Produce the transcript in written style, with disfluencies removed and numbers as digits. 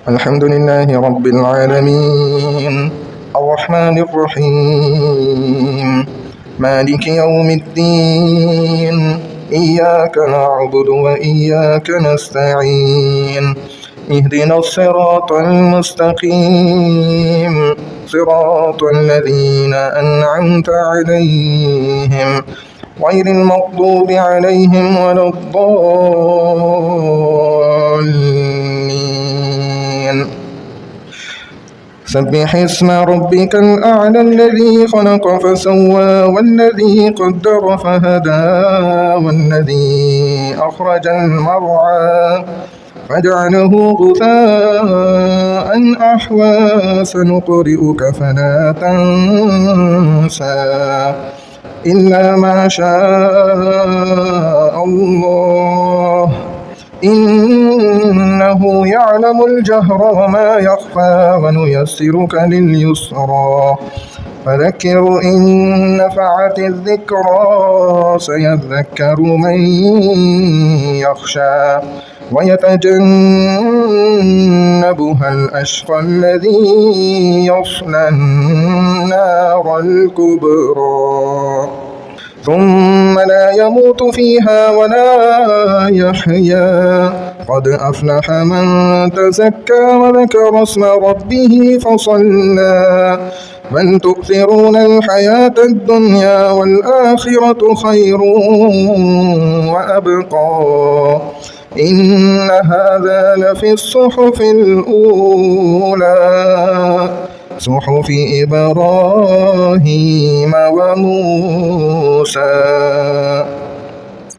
الحمد لله رب العالمين الرحمن الرحيم مالك يوم الدين إياك نعبد وإياك نستعين اهدنا الصراط المستقيم صراط الذين أنعمت عليهم غير المغضوب عليهم ولا الضالين. سبح اسم ربك الأعلى الذي خلق فسوى والذي قدر فهدى والذي أخرج المرعى فجعله غثاء أحوى سنقرئك فلا تنسى إلا ما شاء الله إنه يعلم الجهر وما يخفى ونيسرك لليسرى فذكر إن نفعت الذكرى سيذكر من يخشى ويتجنبها الأشقى الذي يصلى النار الكبرى ثم لا يموت فيها ولا يحيا قد أفلح من تزكى وذكر اسم ربه فصلى بل تؤثرون الحياة الدنيا والآخرة خير وأبقى إن هذا لفي الصحف الأولى صحف إبراهيم وموسى.